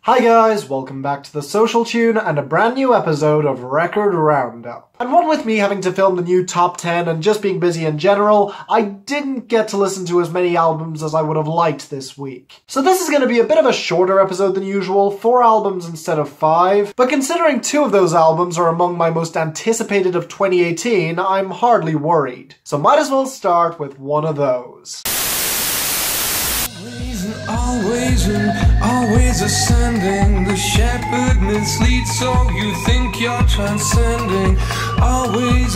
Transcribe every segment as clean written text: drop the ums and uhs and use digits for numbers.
Hi guys, welcome back to The Social Tune and a brand new episode of Record Roundup. And what with me having to film the new top 10 and just being busy in general, I didn't get to listen to as many albums as I would have liked this week. So this is going to be a bit of a shorter episode than usual, 4 albums instead of 5, but considering 2 of those albums are among my most anticipated of 2018, I'm hardly worried. So might as well start with one of those. Always ascending. The shepherd misleads, so you think you're transcending. Always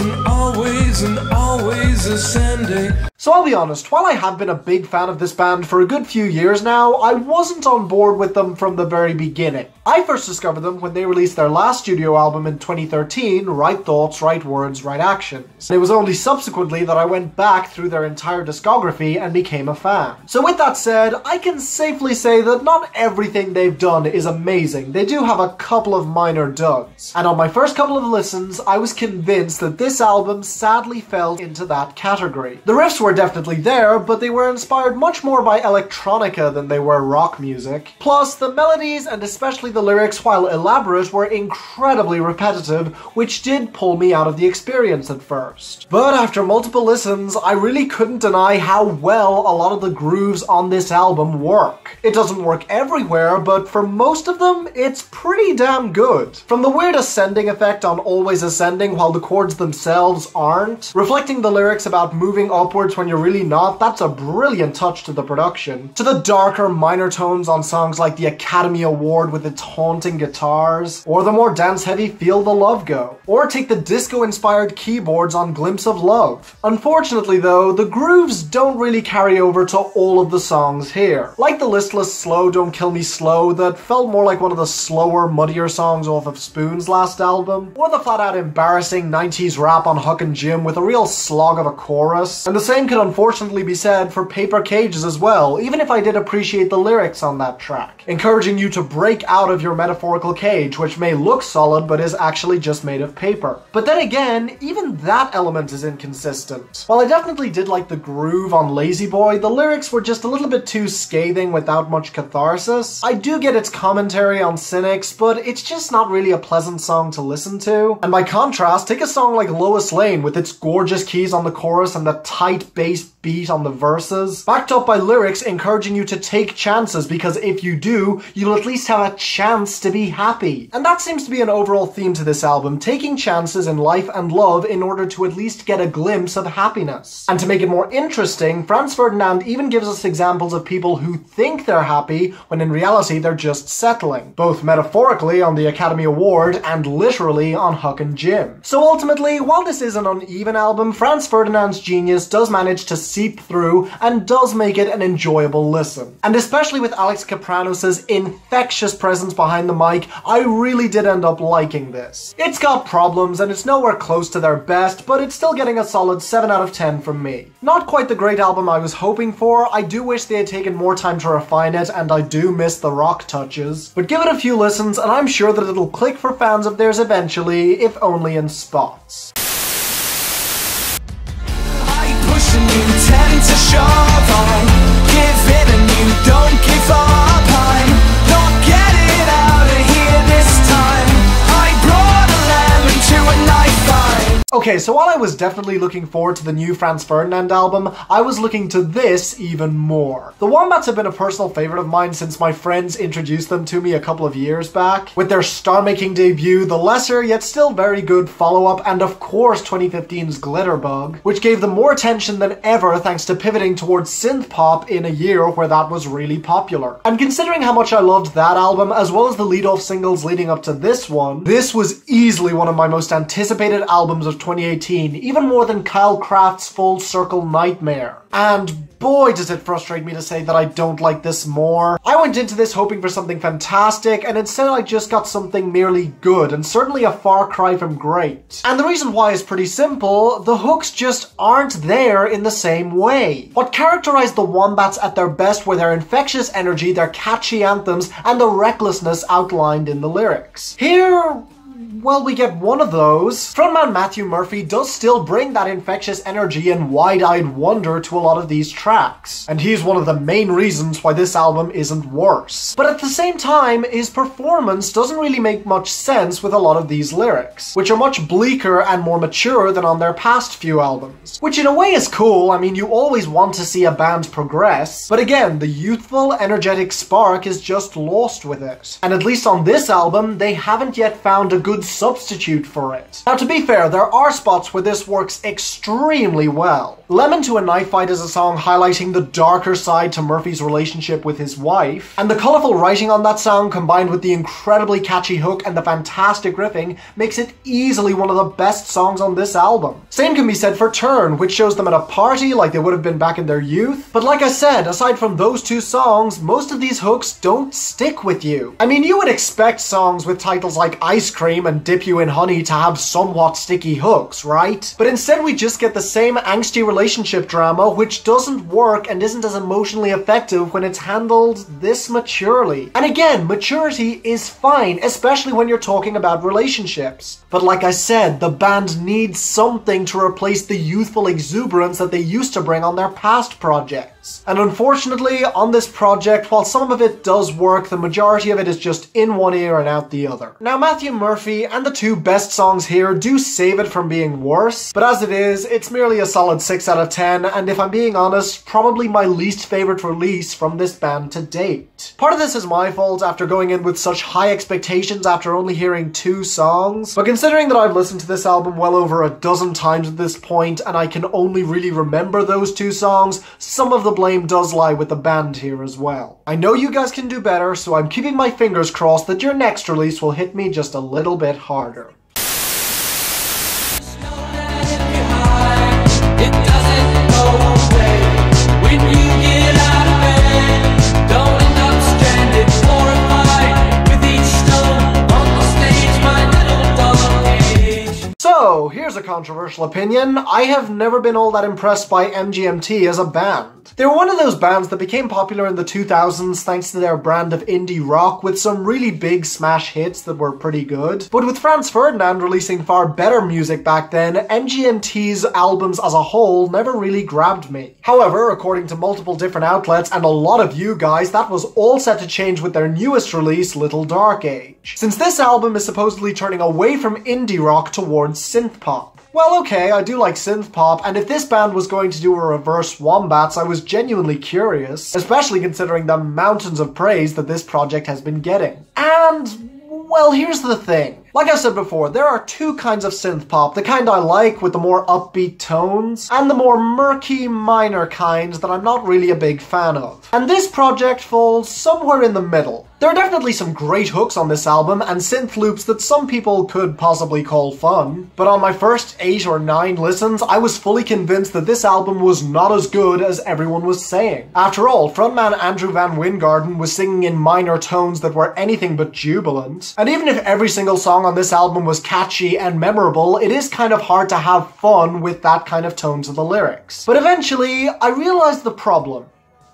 ascending. So I'll be honest, while I have been a big fan of this band for a good few years now, I wasn't on board with them from the very beginning. I first discovered them when they released their last studio album in 2013, Right Thoughts, Right Words, Right Actions. And it was only subsequently that I went back through their entire discography and became a fan. So with that said, I can safely say that not everything they've done is amazing. They do have a couple of minor duds. And on my first couple of listens, I was convinced that this album sadly fell into that category. The riffs were definitely there, but they were inspired much more by electronica than they were rock music. Plus, the melodies and especially the lyrics, while elaborate, were incredibly repetitive, which did pull me out of the experience at first. But after multiple listens, I really couldn't deny how well a lot of the grooves on this album work. It doesn't work everywhere, but for most of them, it's pretty damn good. From the weird ascending effect on Always Ascending while the chords themselves aren't, reflecting the lyrics about moving upwards when you're really not, that's a brilliant touch to the production, to the darker minor tones on songs like the Academy Award with its haunting guitars, or the more dance-heavy Feel the Love Go, or take the disco-inspired keyboards on Glimpse of Love. Unfortunately though, the grooves don't really carry over to all of the songs here. Like the listless Slow Don't Kill Me Slow that felt more like one of the slower, muddier songs off of Spoon's last album, or the flat-out embarrassing 90s rap on Huck and Jim with a real slog of a chorus. And the same could unfortunately be said for Paper Cages as well, even if I did appreciate the lyrics on that track, encouraging you to break out of your metaphorical cage, which may look solid but is actually just made of paper. But then again, even that element is inconsistent. While I definitely did like the groove on Lazy Boy, the lyrics were just a little bit too scathing without much catharsis. I do get its commentary on cynics, but it's just not really a pleasant song to listen to. And by contrast, take a song like Lois Lane with its gorgeous keys on the chorus and the tight bass beat on the verses, backed up by lyrics encouraging you to take chances because if you do, you'll at least have a chance to be happy. And that seems to be an overall theme to this album, taking chances in life and love in order to at least get a glimpse of happiness. And to make it more interesting, Franz Ferdinand even gives us examples of people who think they're happy when in reality they're just settling, both metaphorically on the Academy Award and literally on Huck and Jim. So ultimately, while this is an uneven album, Franz Ferdinand's genius does manage to seep through and does make it an enjoyable listen. And especially with Alex Kapranos' infectious presence behind the mic, I really did end up liking this. It's got problems and it's nowhere close to their best, but it's still getting a solid 7 out of 10 from me. Not quite the great album I was hoping for, I do wish they had taken more time to refine it, and I do miss the rock touches, but give it a few listens and I'm sure that it'll click for fans of theirs eventually, if only in spots. Pushing you tend to shove on, give in and you don't give up. I'm not getting out of here this time. I brought a lamb into a knife fight. Okay, so while I was definitely looking forward to the new Franz Ferdinand album, I was looking to this even more. The Wombats have been a personal favorite of mine since my friends introduced them to me a couple of years back, with their star-making debut, the lesser yet still very good follow-up, and of course 2015's Glitterbug, which gave them more attention than ever thanks to pivoting towards synth-pop in a year where that was really popular. And considering how much I loved that album, as well as the lead-off singles leading up to this one, this was easily one of my most anticipated albums of 2018, even more than Kyle Kraft's Full Circle Nightmare. And boy does it frustrate me to say that I don't like this more. I went into this hoping for something fantastic, and instead I just got something merely good, and certainly a far cry from great. And the reason why is pretty simple, the hooks just aren't there in the same way. What characterized the Wombats at their best were their infectious energy, their catchy anthems, and the recklessness outlined in the lyrics. Here, well, we get one of those. Frontman Matthew Murphy does still bring that infectious energy and wide-eyed wonder to a lot of these tracks, and he's one of the main reasons why this album isn't worse. But at the same time, his performance doesn't really make much sense with a lot of these lyrics, which are much bleaker and more mature than on their past few albums. Which in a way is cool. I mean, you always want to see a band progress, but again, the youthful, energetic spark is just lost with it. And at least on this album, they haven't yet found a good substitute for it. Now, to be fair, there are spots where this works extremely well. Lemon to a Knife Fight is a song highlighting the darker side to Murphy's relationship with his wife, and the colourful writing on that song combined with the incredibly catchy hook and the fantastic riffing makes it easily one of the best songs on this album. Same can be said for Turn, which shows them at a party like they would have been back in their youth. But like I said, aside from those two songs, most of these hooks don't stick with you. I mean, you would expect songs with titles like Ice Cream and Dip You in Honey to have somewhat sticky hooks, right? But instead we just get the same angsty relationship drama, which doesn't work and isn't as emotionally effective when it's handled this maturely. And again, maturity is fine, especially when you're talking about relationships. But like I said, the band needs something to replace the youthful exuberance that they used to bring on their past projects. And unfortunately, on this project, while some of it does work, the majority of it is just in one ear and out the other. Now, Matthew Murphy and the two best songs here do save it from being worse, but as it is, it's merely a solid 6 out of 10, and if I'm being honest, probably my least favorite release from this band to date. Part of this is my fault after going in with such high expectations after only hearing 2 songs, but considering that I've listened to this album well over a dozen times at this point, and I can only really remember those 2 songs, some of the blame does lie with the band here as well. I know you guys can do better, so I'm keeping my fingers crossed that your next release will hit me just a little bit harder. So, here's a controversial opinion. I have never been all that impressed by MGMT as a band. They were one of those bands that became popular in the 2000s thanks to their brand of indie rock with some really big smash hits that were pretty good. But with Franz Ferdinand releasing far better music back then, MGMT's albums as a whole never really grabbed me. However, according to multiple different outlets and a lot of you guys, that was all set to change with their newest release, Little Dark Age. Since this album is supposedly turning away from indie rock towards synth pop. Well, okay, I do like synth pop, and if this band was going to do a reverse Wombats, I was genuinely curious, especially considering the mountains of praise that this project has been getting. And, well, here's the thing. Like I said before, there are 2 kinds of synth pop, the kind I like with the more upbeat tones, and the more murky, minor kinds that I'm not really a big fan of. And this project falls somewhere in the middle. There are definitely some great hooks on this album and synth loops that some people could possibly call fun, but on my first 8 or 9 listens, I was fully convinced that this album was not as good as everyone was saying. After all, frontman Andrew Van Wijngaarden was singing in minor tones that were anything but jubilant, and even if every single song on this album was catchy and memorable, it is kind of hard to have fun with that kind of tone to the lyrics. But eventually, I realized the problem.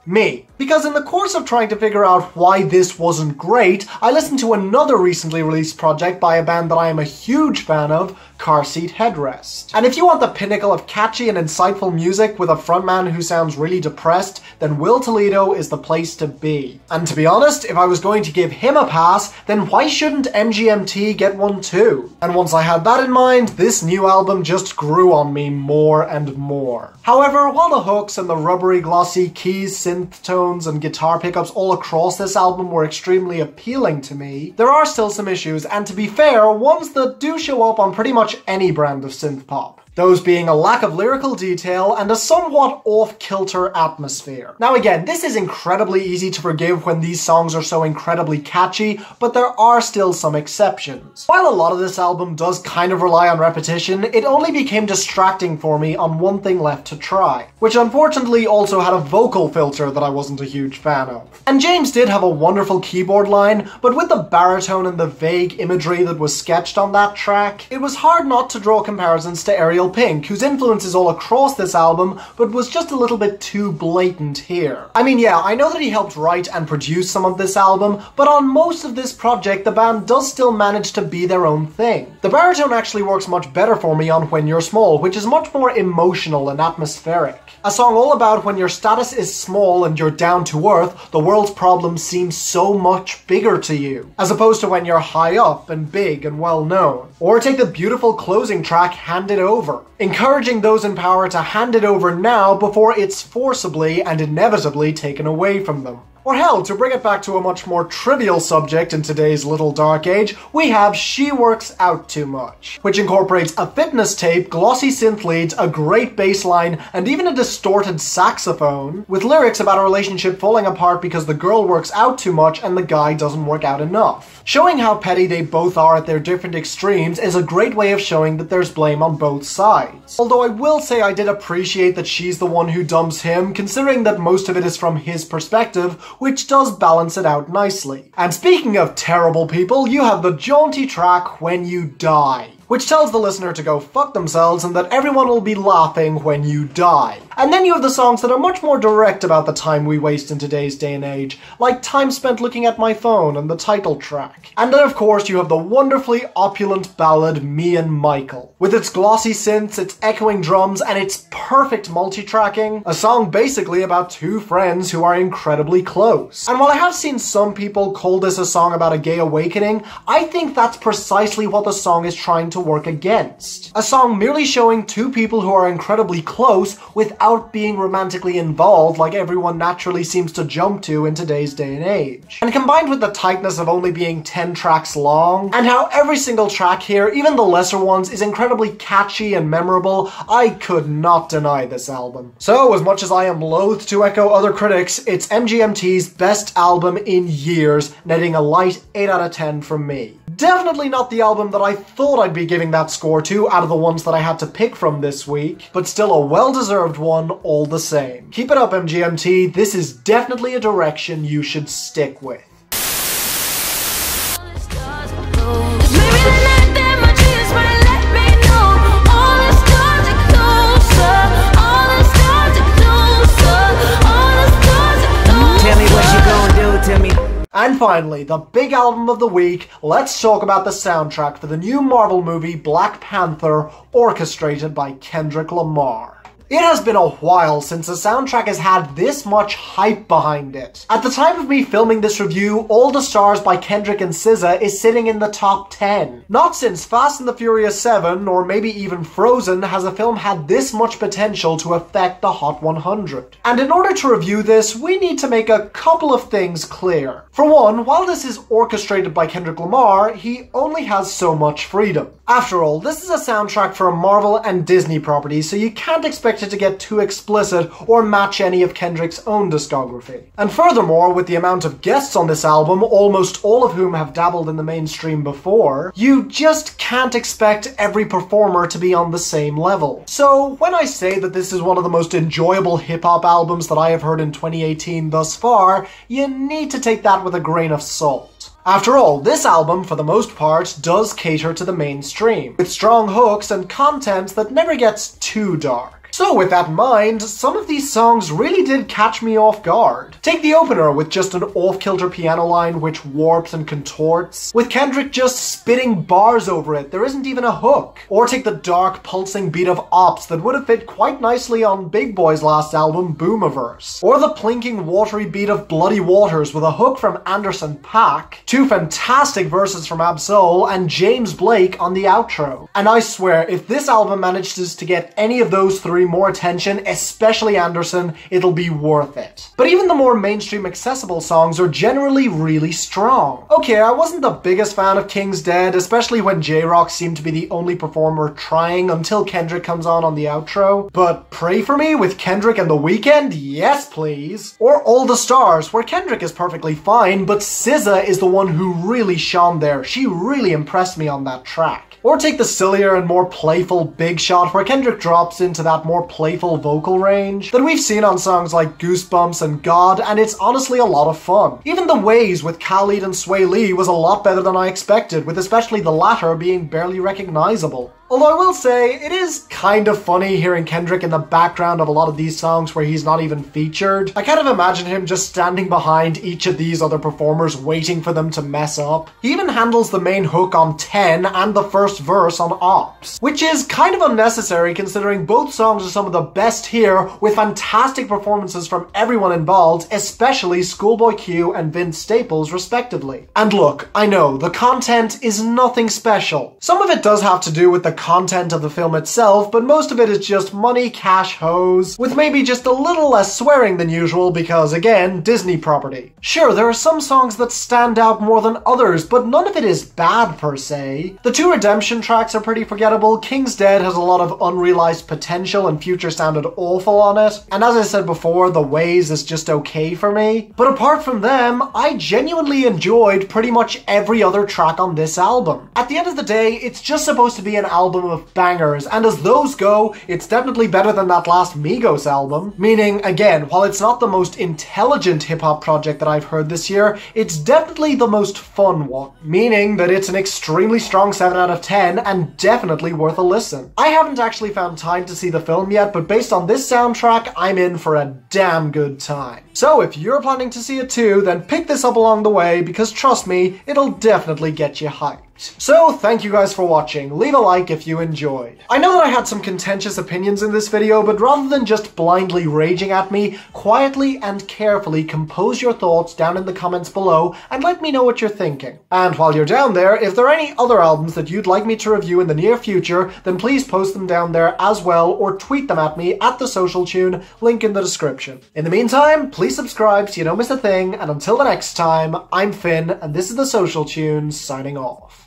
Me. Because in the course of trying to figure out why this wasn't great, I listened to another recently released project by a band that I am a huge fan of, Car Seat Headrest. And if you want the pinnacle of catchy and insightful music with a frontman who sounds really depressed, then Will Toledo is the place to be. And to be honest, if I was going to give him a pass, then why shouldn't MGMT get one too? And once I had that in mind, this new album just grew on me more and more. However, while the hooks and the rubbery glossy keys, synth tones, and guitar pickups all across this album were extremely appealing to me, there are still some issues, and to be fair, ones that do show up on pretty much any brand of synth pop. Those being a lack of lyrical detail and a somewhat off-kilter atmosphere. Now again, this is incredibly easy to forgive when these songs are so incredibly catchy, but there are still some exceptions. While a lot of this album does kind of rely on repetition, it only became distracting for me on One Thing Left to Try, which unfortunately also had a vocal filter that I wasn't a huge fan of. And James did have a wonderful keyboard line, but with the baritone and the vague imagery that was sketched on that track, it was hard not to draw comparisons to Aerial Pale Pink, whose influence is all across this album, but was just a little bit too blatant here. I mean, yeah, I know that he helped write and produce some of this album, but on most of this project, the band does still manage to be their own thing. The baritone actually works much better for me on When You're Small, which is much more emotional and atmospheric. A song all about when your status is small and you're down to earth, the world's problems seem so much bigger to you, as opposed to when you're high up and big and well known. Or take the beautiful closing track, Hand It Over, encouraging those in power to hand it over now before it's forcibly and inevitably taken away from them. Or hell, to bring it back to a much more trivial subject in today's little dark age, we have She Works Out Too Much, which incorporates a fitness tape, glossy synth leads, a great bass line, and even a distorted saxophone, with lyrics about a relationship falling apart because the girl works out too much and the guy doesn't work out enough. Showing how petty they both are at their different extremes is a great way of showing that there's blame on both sides. Although I will say I did appreciate that she's the one who dumps him, considering that most of it is from his perspective, which does balance it out nicely. And speaking of terrible people, you have the jaunty track When You Die, which tells the listener to go fuck themselves and that everyone will be laughing when you die. And then you have the songs that are much more direct about the time we waste in today's day and age, like Time Spent Looking at My Phone and the title track. And then of course you have the wonderfully opulent ballad Me and Michael, with its glossy synths, its echoing drums, and its perfect multi-tracking, a song basically about two friends who are incredibly close. And while I have seen some people call this a song about a gay awakening, I think that's precisely what the song is trying to work against. A song merely showing two people who are incredibly close without being romantically involved like everyone naturally seems to jump to in today's day and age. And combined with the tightness of only being 10 tracks long, and how every single track here, even the lesser ones, is incredibly catchy and memorable, I could not deny this album. So, as much as I am loath to echo other critics, it's MGMT's best album in years, netting a light 8 out of 10 from me. Definitely not the album that I thought I'd be giving that score to out of the ones that I had to pick from this week, but still a well-deserved one all the same. Keep it up, MGMT, this is definitely a direction you should stick with. And finally, the big album of the week, let's talk about the soundtrack for the new Marvel movie Black Panther, orchestrated by Kendrick Lamar. It has been a while since a soundtrack has had this much hype behind it. At the time of me filming this review, All the Stars by Kendrick and SZA is sitting in the top 10. Not since Fast and the Furious 7, or maybe even Frozen, has a film had this much potential to affect the Hot 100. And in order to review this, we need to make a couple of things clear. For one, while this is orchestrated by Kendrick Lamar, he only has so much freedom. After all, this is a soundtrack for a Marvel and Disney property, so you can't expect it to get too explicit or match any of Kendrick's own discography. And furthermore, with the amount of guests on this album, almost all of whom have dabbled in the mainstream before, you just can't expect every performer to be on the same level. So when I say that this is one of the most enjoyable hip-hop albums that I have heard in 2018 thus far, you need to take that with a grain of salt. After all, this album, for the most part, does cater to the mainstream, with strong hooks and content that never gets too dark. So with that in mind, some of these songs really did catch me off guard. Take the opener with just an off-kilter piano line which warps and contorts, with Kendrick just spitting bars over it, there isn't even a hook. Or take the dark, pulsing beat of Opps that would have fit quite nicely on Big Boy's last album, Boomiverse. Or the plinking, watery beat of Bloody Waters with a hook from Anderson .Paak, two fantastic verses from Ab-Soul, and James Blake on the outro. And I swear, if this album manages to get any of those three more attention, especially Anderson, it'll be worth it. But even the more mainstream accessible songs are generally really strong. Okay, I wasn't the biggest fan of King's Dead, especially when J-Rock seemed to be the only performer trying until Kendrick comes on the outro. But Pray For Me with Kendrick and The Weeknd? Yes please. Or All the Stars, where Kendrick is perfectly fine, but SZA is the one who really shone there. She really impressed me on that track. Or take the sillier and more playful Big Shot, where Kendrick drops into that more playful vocal range that we've seen on songs like Goosebumps and God, and it's honestly a lot of fun. Even The Ways with Khalid and Sway Lee was a lot better than I expected, with especially the latter being barely recognizable. Although I will say, it is kind of funny hearing Kendrick in the background of a lot of these songs where he's not even featured. I kind of imagine him just standing behind each of these other performers waiting for them to mess up. He even handles the main hook on 10 and the first verse on Opps, which is kind of unnecessary considering both songs are some of the best here, with fantastic performances from everyone involved, especially Schoolboy Q and Vince Staples respectively. And look, I know, the content is nothing special. Some of it does have to do with the content of the film itself, but most of it is just money, cash, hoes, with maybe just a little less swearing than usual because, again, Disney property. Sure, there are some songs that stand out more than others, but none of it is bad per se. The two Redemption tracks are pretty forgettable, King's Dead has a lot of unrealized potential and Future sounded awful on it, and as I said before, The Ways is just okay for me. But apart from them, I genuinely enjoyed pretty much every other track on this album. At the end of the day, it's just supposed to be an album of bangers, and as those go, it's definitely better than that last Migos album. Meaning, again, while it's not the most intelligent hip-hop project that I've heard this year, it's definitely the most fun one. Meaning that it's an extremely strong 7 out of 10 and definitely worth a listen. I haven't actually found time to see the film yet, but based on this soundtrack, I'm in for a damn good time. So if you're planning to see it too, then pick this up along the way because trust me, it'll definitely get you hyped. So thank you guys for watching, leave a like if you enjoyed. I know that I had some contentious opinions in this video, but rather than just blindly raging at me, quietly and carefully compose your thoughts down in the comments below and let me know what you're thinking. And while you're down there, if there are any other albums that you'd like me to review in the near future, then please post them down there as well or tweet them at me at the Social Tune, link in the description. In the meantime, please subscribe so you don't miss a thing, and until the next time, I'm Finn, and this is the Social Tune signing off.